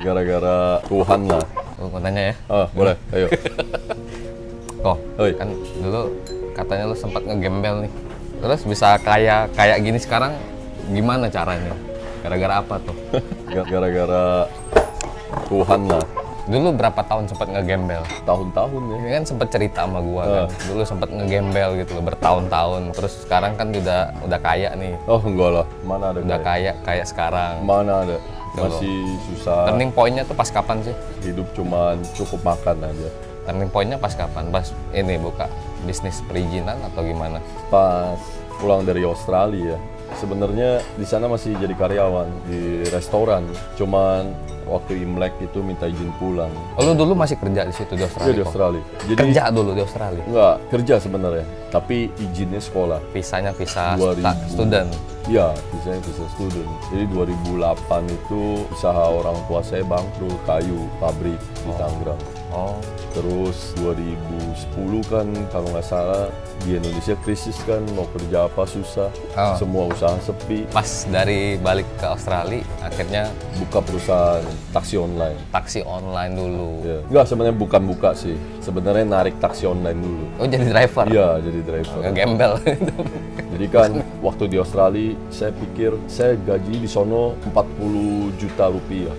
Gara-gara Tuhan lah. Mau tanya ya? Boleh, ayo. Kok, Oi. kan dulu katanya lu sempat ngegembel nih. Terus bisa kayak gini sekarang gimana caranya? Gara-gara apa tuh? Gara-gara Tuhan lah. Dulu berapa tahun sempat ngegembel? Tahun-tahun ya. Ini kan sempat cerita sama gua kan. Dulu sempat ngegembel gitu loh bertahun-tahun. Terus sekarang kan udah kaya nih. Oh enggak lah, mana ada Udah kaya? kayak sekarang. Mana ada? Tuh. Masih susah. Turning point-nya tuh pas kapan sih? Hidup cuman cukup makan aja. Turning point-nya pas kapan? Pas ini buka bisnis perizinan atau gimana? Pas pulang dari Australia, sebenarnya di sana masih jadi karyawan di restoran. Cuman waktu Imlek itu minta izin pulang. Oh, lu dulu masih kerja di situ di Australia? Iya di kok? Australia. Jadi Kerja dulu di Australia? enggak kerja sebenarnya, tapi izinnya sekolah. Visanya visa 2000. student? Iya, visanya visa student. Jadi 2008 itu usaha orang tua saya bangkrut, kayu pabrik di Tangerang. Oh, Terus 2010 kan kalau nggak salah di Indonesia krisis kan, mau kerja apa susah, Oh. semua usaha sepi. pas dari balik ke Australia akhirnya Buka perusahaan taksi online. taksi online dulu. Ya. Nggak, sebenarnya bukan buka sih, sebenarnya narik taksi online dulu. Oh, jadi driver? Iya, jadi driver. Ngegembel. Jadi kan waktu di Australia saya pikir saya gaji di sono 40 juta rupiah.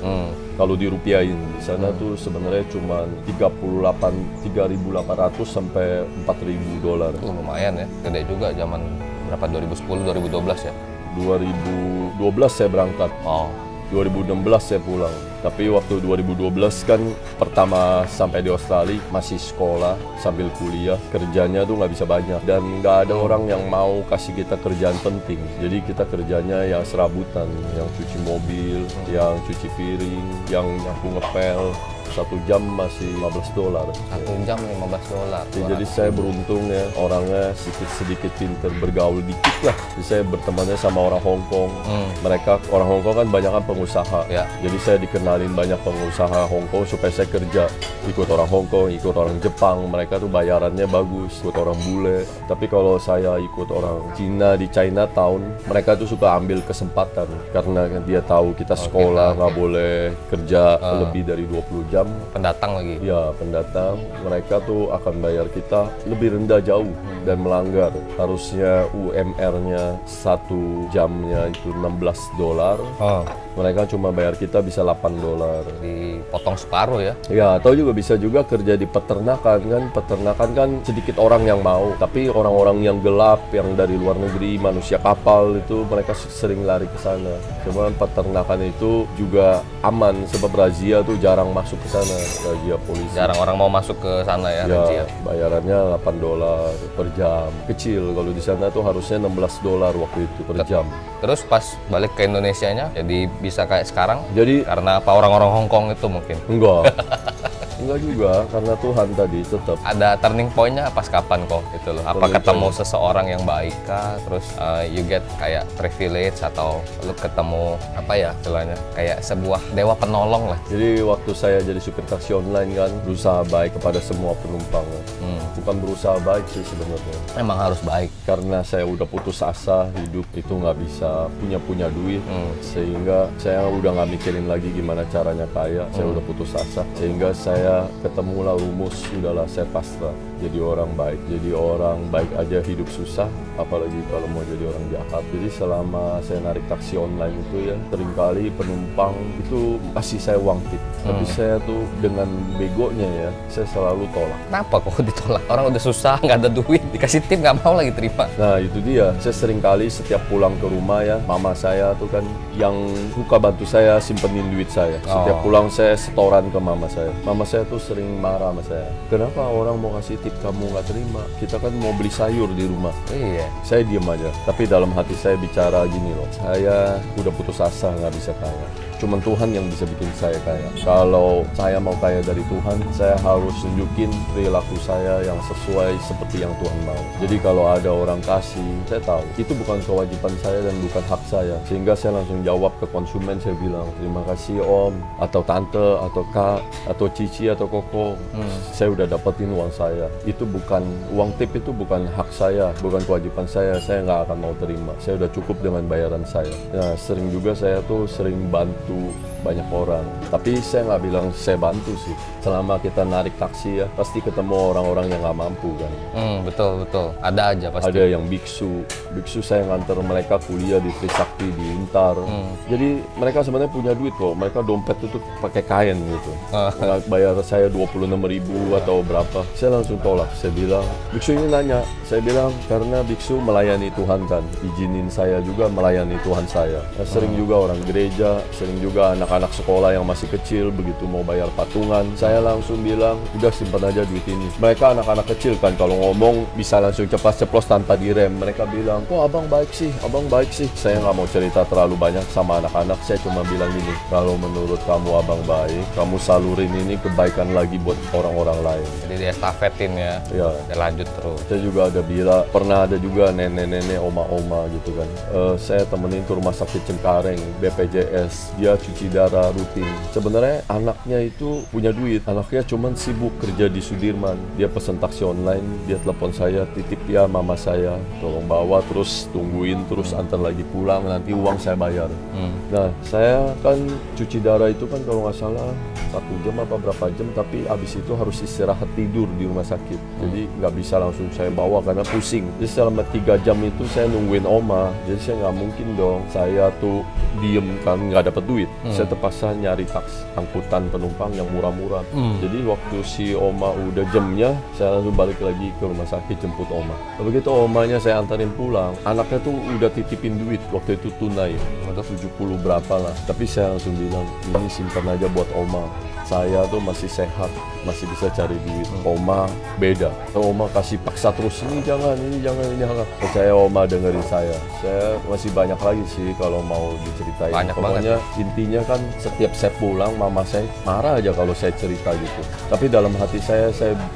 Kalau dirupiahin di sana tuh sebenarnya cuma 3.800 sampai 4.000 dolar. Lumayan ya, gede juga zaman berapa 2010 2012 ya? 2012 saya berangkat, Oh, 2016 saya pulang. Tapi waktu 2012 kan pertama sampai di Australia masih sekolah sambil kuliah, kerjanya tuh nggak bisa banyak dan nggak ada orang yang mau kasih kita kerjaan penting. Jadi kita kerjanya yang serabutan, yang cuci mobil, yang cuci piring, yang nyapu ngepel. 1 jam masih 15 dolar. 1 jam 15 dolar. Ya, jadi saya beruntung ya, orangnya sedikit pinter, bergaul dikit lah. Jadi saya bertemannya sama orang Hong Kong. Mereka orang Hong Kong kan banyak kan pengusaha. Ya. Jadi saya dikenalin banyak pengusaha Hong Kong supaya saya kerja. Ikut orang Hong Kong, ikut orang Jepang, mereka tuh bayarannya bagus. Ikut orang bule. Tapi kalau saya ikut orang Cina di Chinatown, mereka tuh suka ambil kesempatan karena kan dia tahu kita sekolah nggak boleh kerja lebih dari 20 jam. Pendatang lagi. Ya, pendatang, mereka tuh akan bayar kita lebih rendah jauh dan melanggar. Harusnya UMR-nya 1 jamnya itu 16 dolar. Oh, Mereka cuma bayar kita bisa 8 dolar. dipotong separuh ya? Ya, atau juga bisa juga kerja di peternakan kan. Peternakan kan sedikit orang yang mau, tapi orang-orang yang gelap, yang dari luar negeri, manusia kapal itu mereka sering lari ke sana. Cuman peternakan itu juga aman sebab razia tuh jarang masuk ke sana, razia polisi. Jarang orang mau masuk ke sana ya, Raji ya? Ya, bayarannya 8 dolar per jam. Kecil, kalau di sana tuh harusnya 16 dolar waktu itu per jam. Terus pas balik ke Indonesianya, jadi bisa kayak sekarang? Jadi Karena apa orang-orang Hong Kong itu mungkin? enggak. Enggak juga, karena Tuhan tadi tetap. Ada turning point-nya pas kapan kok itu loh? Apa Turning ketemu point. seseorang yang baik kah? Terus you get kayak privilege atau lu ketemu apa ya istilahnya? Kayak sebuah dewa penolong lah. Jadi waktu saya jadi supir taksi online kan, berusaha baik kepada semua penumpang. Bukan berusaha baik sih sebenarnya. Emang harus baik. Karena saya udah putus asa, hidup itu nggak bisa punya duit, sehingga saya udah nggak mikirin lagi gimana caranya kaya. Saya udah putus asa, sehingga saya ketemulah rumus, udahlah saya pasrah jadi orang baik. Jadi orang baik aja hidup susah, apalagi kalau mau jadi orang jahat. Jadi selama saya narik taksi online itu ya, seringkali penumpang itu kasih saya uang tip. Tapi saya tuh dengan begonya ya, saya selalu tolak. Kenapa kok ditolak? Orang udah susah, nggak ada duit, dikasih tip nggak mau lagi terima. Nah itu dia, saya sering kali setiap pulang ke rumah ya, mama saya tuh kan yang suka bantu saya simpenin duit saya. Setiap pulang saya setoran ke mama saya. Mama saya tuh sering marah sama saya. Kenapa orang mau kasih tip kamu nggak terima? Kita kan mau beli sayur di rumah. Iya. Saya diem aja, tapi dalam hati saya bicara gini loh, saya udah putus asa nggak bisa kaya. Cuman Tuhan yang bisa bikin saya kaya. Kalau saya mau kaya dari Tuhan, saya harus tunjukin perilaku saya yang sesuai seperti yang Tuhan mau. Jadi kalau ada orang kasih, saya tahu itu bukan kewajiban saya dan bukan hak saya. Sehingga saya langsung jawab ke konsumen, saya bilang, terima kasih om, atau tante, atau kak, atau cici, atau koko. Saya udah dapetin uang saya. Itu bukan, uang tip itu bukan hak saya, bukan kewajiban saya nggak akan mau terima. Saya udah cukup dengan bayaran saya. Nah, sering juga saya tuh sering bantu bantu banyak orang. Tapi saya nggak bilang saya bantu sih. Selama kita narik taksi ya, pasti ketemu orang-orang yang nggak mampu kan. Betul. Ada aja pasti. Ada yang biksu saya nganter mereka kuliah di Trisakti di Intar. Jadi mereka sebenarnya punya duit kok. Mereka dompet itu pakai kain gitu. Nggak bayar saya 26.000 atau berapa. Saya langsung tolak. Saya bilang, biksu ini nanya. Saya bilang karena biksu melayani Tuhan kan. Izinin saya juga melayani Tuhan saya. Sering juga orang gereja, sering juga anak-anak sekolah yang masih kecil begitu mau bayar patungan. Saya langsung bilang, udah simpan aja duit ini. Mereka anak-anak kecil kan kalau ngomong bisa langsung ceplos-ceplos tanpa direm. Mereka bilang, kok abang baik sih, abang baik sih. Saya nggak mau cerita terlalu banyak sama anak-anak. Saya cuma bilang gini, kalau menurut kamu abang baik, kamu salurin ini kebaikan lagi buat orang-orang lain. Jadi dia estafetin ya, dia lanjut terus. Saya juga ada bilang, pernah ada juga nenek-nenek, oma-oma gitu kan. Saya temenin ke rumah sakit Cengkareng, BPJS. Dia cuci darah rutin. Sebenarnya anaknya itu punya duit. Anaknya cuman sibuk kerja di Sudirman. Dia pesen taksi online, dia telepon saya, titip ya mama saya, tolong bawa, terus tungguin, terus antar lagi pulang, nanti uang saya bayar. Nah, saya kan cuci darah itu kan kalau nggak salah 1 jam apa berapa jam, tapi abis itu harus istirahat tidur di rumah sakit. Jadi nggak bisa langsung saya bawa karena pusing. Jadi selama 3 jam itu saya nungguin oma. Jadi saya nggak mungkin dong saya tuh diem kan nggak dapat duit. Saya terpaksa nyari taksi angkutan penumpang yang murah-murah. Jadi waktu si oma udah jamnya, saya langsung balik lagi ke rumah sakit jemput oma. Begitu omanya saya antarin pulang, anaknya tuh udah titipin duit waktu itu tunai, udah 70 berapa lah. Tapi saya langsung bilang, ini simpan aja buat oma. Saya tuh masih sehat, masih bisa cari duit. Oma beda. Oma kasih paksa terus, ini jangan. Percaya oma dengerin saya. Saya masih banyak lagi sih kalau mau diceritain. Banyak Pokoknya banget. intinya kan setiap saya pulang, mama saya marah aja kalau saya cerita gitu. Tapi dalam hati saya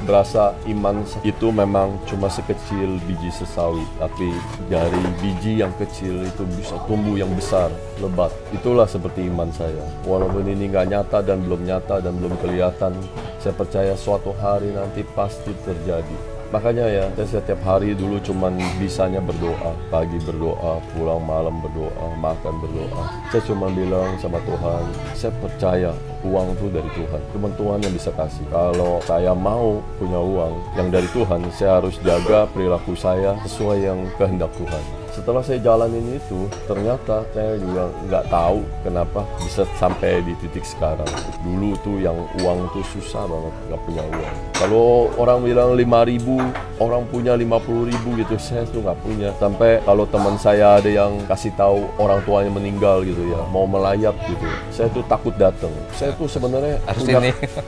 berasa iman itu memang cuma sekecil biji sesawi. Tapi dari biji yang kecil itu bisa tumbuh yang besar, lebat. Itulah seperti iman saya. Walaupun ini nggak nyata dan belum nyata dan belum kelihatan, saya percaya suatu hari nanti pasti terjadi. Makanya ya, saya setiap hari dulu cuman bisanya berdoa. Pagi berdoa, pulang malam berdoa, makan berdoa. Saya cuma bilang sama Tuhan, saya percaya uang itu dari Tuhan. Cuma Tuhan yang bisa kasih. Kalau saya mau punya uang yang dari Tuhan, saya harus jaga perilaku saya sesuai yang kehendak Tuhan. Setelah saya jalanin itu, ternyata saya juga nggak tahu kenapa bisa sampai di titik sekarang. Dulu tuh yang uang tuh susah banget, nggak punya uang. Kalau orang bilang 5.000, orang punya 50.000 gitu, saya tuh nggak punya. Sampai kalau teman saya ada yang kasih tahu orang tuanya meninggal gitu ya, mau melayat gitu, saya tuh takut datang. Saya tuh sebenarnya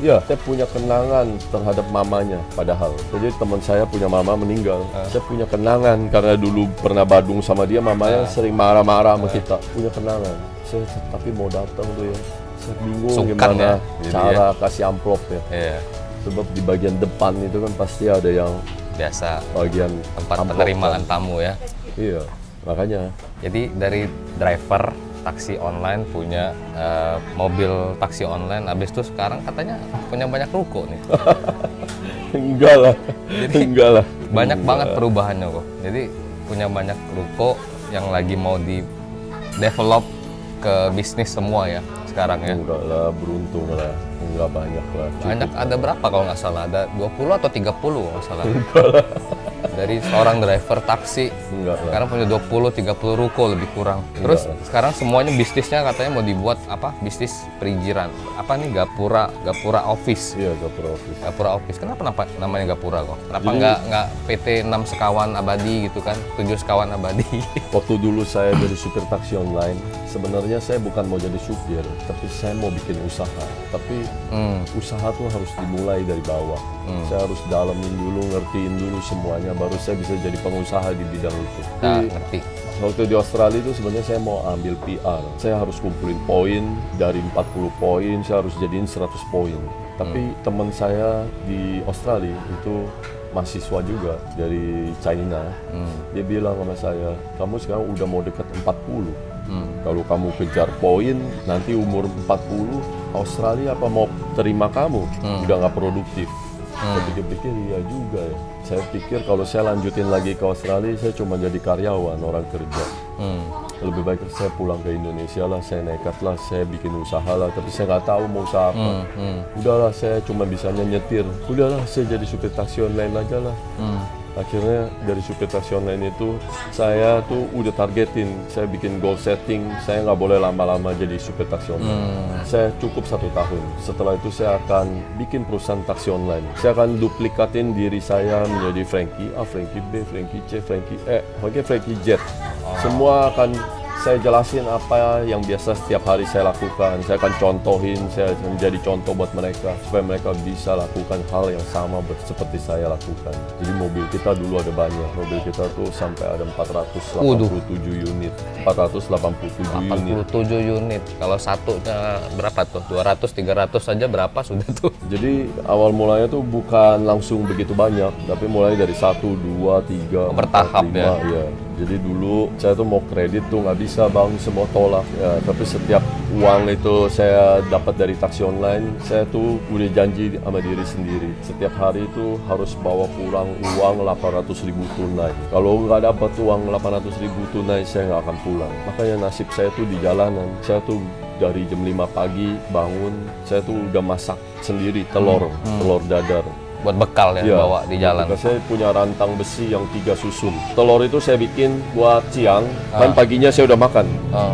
ya, saya punya kenangan terhadap mamanya. Padahal, jadi teman saya punya mama meninggal, saya punya kenangan karena dulu pernah badung sama dia, mamanya sering marah-marah sama kita. Punya kenangan. Saya tapi mau datang tuh ya, saya bingung Sungkan gimana ya, cara kasih amplop ya. Iya. Sebab di bagian depan itu kan pasti ada yang Biasa bagian tempat amplop penerimaan kan. tamu ya. Iya, makanya. Jadi dari driver taksi online punya mobil taksi online, habis itu sekarang katanya punya banyak ruko nih. Enggak lah. Enggak lah. Banyak banget perubahannya kok. Jadi punya banyak ruko yang lagi mau di develop ke bisnis semua ya sekarang ya. Enggak lah, beruntung lah. Enggak banyak lah. Cukup. Banyak, ada berapa kalau nggak salah? Ada 20 atau 30 kalau nggak salah. Dari seorang driver taksi. Enggak lah. Sekarang punya 20-30 ruko lebih kurang. Terus sekarang semuanya bisnisnya katanya mau dibuat apa? Bisnis periziran. Apa nih Gapura Office. Iya, Gapura Office. Gapura Office. Kenapa namanya Gapura kok? Kenapa Jadi, nggak PT 6 Sekawan Abadi gitu kan? 7 Sekawan Abadi. Waktu dulu saya jadi supir taksi online, sebenarnya saya bukan mau jadi supir, tapi saya mau bikin usaha. Tapi usaha tuh harus dimulai dari bawah. Saya harus dalamin dulu, ngertiin dulu semuanya, baru saya bisa jadi pengusaha di bidang itu. Nah, Jadi, ngerti. waktu di Australia itu sebenarnya saya mau ambil PR. Saya harus kumpulin poin, dari 40 poin, saya harus jadiin 100 poin. Tapi teman saya di Australia itu mahasiswa juga dari China. Dia bilang sama saya, kamu sekarang udah mau dekat 40. Kalau kamu kejar poin, nanti umur 40, Australia apa mau terima kamu? Udah nggak produktif. Saya pikir-pikir, iya juga ya. Saya pikir kalau saya lanjutin lagi ke Australia, saya cuma jadi karyawan, orang kerja. lebih baik saya pulang ke Indonesia lah, saya nekat lah, saya bikin usaha lah, tapi saya nggak tahu mau usaha apa. Udahlah, saya cuma bisanya nyetir. Udahlah, saya jadi supir taksi online aja lah. Akhirnya dari supir taksi online itu saya tuh udah targetin, saya bikin goal setting, saya nggak boleh lama-lama jadi supir taksi online. Saya cukup 1 tahun. Setelah itu saya akan bikin perusahaan taksi online. Saya akan duplikatin diri saya menjadi Frankie A, Frankie B, Frankie C, Frankie E, Frankie Z. Semua akan saya jelasin apa yang biasa setiap hari saya lakukan. Saya akan contohin, saya akan jadi contoh buat mereka supaya mereka bisa lakukan hal yang sama seperti saya lakukan. Jadi mobil kita dulu ada banyak. Mobil kita tuh sampai ada 487 unit. 487 unit. 87 unit. Kalau satunya berapa tuh? 200, 300 saja berapa sudah tuh? Jadi awal mulanya tuh bukan langsung begitu banyak, tapi mulai dari 1, 2, 3, bertahap 4, 5, ya. Jadi dulu saya tuh mau kredit tuh nggak bisa bang, semua tolak ya. Tapi setiap uang itu saya dapat dari taksi online, saya tuh udah janji sama diri sendiri. Setiap hari itu harus bawa pulang uang 800.000 tunai. Kalau nggak dapat uang 800.000 tunai, saya nggak akan pulang. Makanya nasib saya tuh di jalanan. Saya tuh dari jam 5 pagi bangun, saya tuh udah masak sendiri telur dadar. Buat bekal ya, bawa di jalan. Saya punya rantang besi yang 3 susun. Telur itu saya bikin buat siang, kan paginya saya udah makan.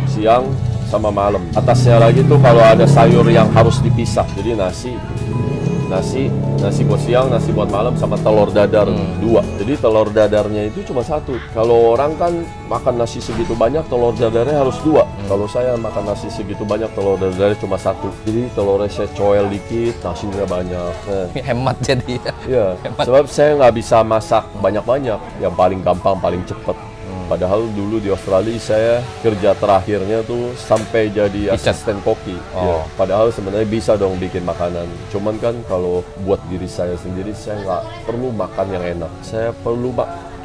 Siang sama malam. Atasnya lagi tuh kalau ada sayur yang harus dipisah. Jadi nasi buat siang, nasi buat malam, sama telur dadar 2. Jadi telur dadarnya itu cuma 1. Kalau orang kan makan nasi segitu banyak, telur dadarnya harus 2. Kalau saya makan nasi segitu banyak, telur dadarnya cuma 1. Jadi telurnya saya coel dikit, nasinya banyak. Hemat jadi ya. Iya, sebab saya nggak bisa masak banyak-banyak. Yang paling gampang, paling cepat. Padahal dulu di Australia saya kerja terakhirnya tuh sampai jadi asisten koki. Ya, padahal sebenarnya bisa dong bikin makanan. Cuman kan kalau buat diri saya sendiri, saya nggak perlu makan yang enak. Saya perlu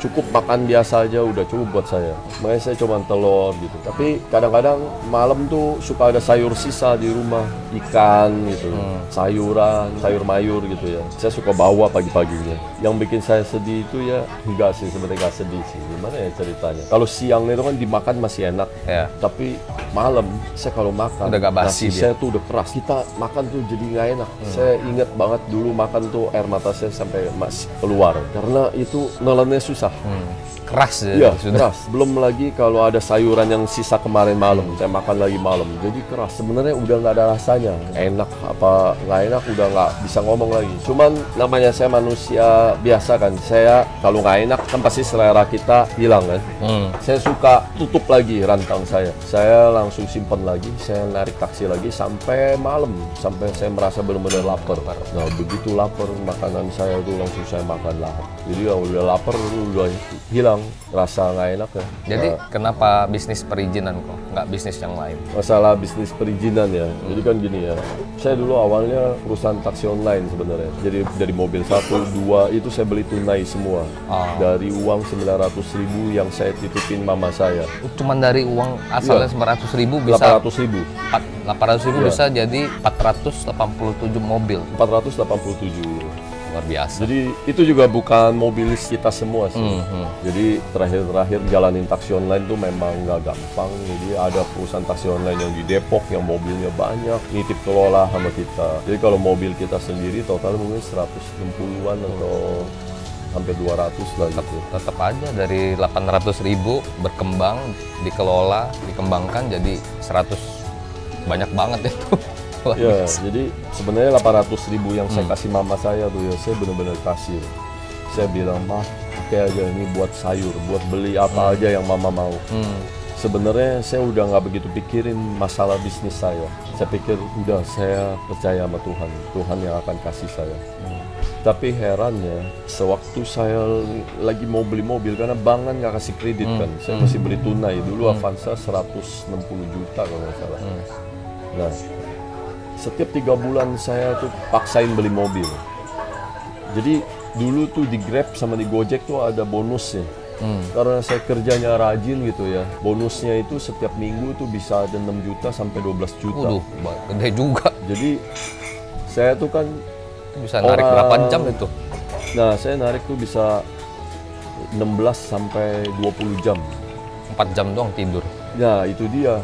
cukup makan biasa aja udah cukup buat saya. Makanya saya cuma telur gitu. Tapi kadang-kadang malam tuh suka ada sayur sisa di rumah, ikan gitu, sayuran, sayur mayur gitu ya. Saya suka bawa pagi-paginya. Yang bikin saya sedih itu ya, enggak sih sebenarnya, enggak sedih sih. Gimana ya ceritanya? Kalau siang itu kan dimakan masih enak, tapi malam saya kalau makan udah gak basi nasi saya tuh udah keras. Kita makan tuh jadi nggak enak. Saya ingat banget dulu makan tuh air mata saya sampai masih keluar karena itu nelennya susah. Keras ya, keras. Belum lagi kalau ada sayuran yang sisa kemarin malam, saya makan lagi malam, jadi keras. Sebenarnya udah nggak ada rasanya. Enak apa nggak enak udah nggak bisa ngomong lagi. Cuman namanya saya manusia biasa kan. Saya kalau nggak enak kan pasti selera kita hilang kan. Saya suka tutup lagi rantang saya. Saya langsung simpen lagi. Saya narik taksi lagi sampai malam, sampai saya merasa benar-benar lapar. Nah begitu lapar, makanan saya tuh langsung saya makan lahap. Jadi kalau udah lapar udah hilang rasa nggak enak ya. Jadi kenapa bisnis perizinan kok, nggak bisnis yang lain? Masalah bisnis perizinan ya. Jadi kan gini ya. Saya dulu awalnya perusahaan taksi online sebenarnya. Jadi dari mobil 1, 2 itu saya beli tunai semua. Dari uang 900.000 yang saya titipin mama saya. Cuman dari uang asalnya 900.000 bisa 800.000. 800.000 bisa jadi 487 mobil. 487. Luar biasa. Jadi itu juga bukan mobil kita semua sih. Jadi terakhir jalanin taksi online tuh memang nggak gampang. Jadi ada perusahaan taksi online yang di Depok yang mobilnya banyak, nitip kelola sama kita. Jadi kalau mobil kita sendiri total mungkin 160-an atau sampai 200 lah gitu. Tetap aja dari 800.000 berkembang, dikelola, dikembangkan jadi 100. Banyak banget itu. Ya, jadi sebenarnya 800.000 yang saya kasih mama saya tuh ya, saya benar-benar kasih. Saya bilang, mah, pakai aja ini buat sayur, buat beli apa aja yang mama mau. Sebenarnya saya udah nggak begitu pikirin masalah bisnis saya. Saya pikir udah saya percaya sama Tuhan, Tuhan yang akan kasih saya. Tapi herannya, sewaktu saya lagi mau beli mobil, karena bank kan nggak kasih kredit kan, saya masih beli tunai. Dulu Avanza 160 juta kalau nggak salah. Nah, setiap 3 bulan saya tuh paksain beli mobil. Jadi dulu tuh di Grab sama di Gojek tuh ada bonusnya. Karena saya kerjanya rajin gitu ya. Bonusnya itu setiap minggu tuh bisa ada 6 juta sampai 12 juta. Waduh, gede juga. Jadi saya tuh kan bisa narik berapa jam itu? Nah, saya narik tuh bisa 16 sampai 20 jam. 4 jam doang tidur. Nah, itu dia.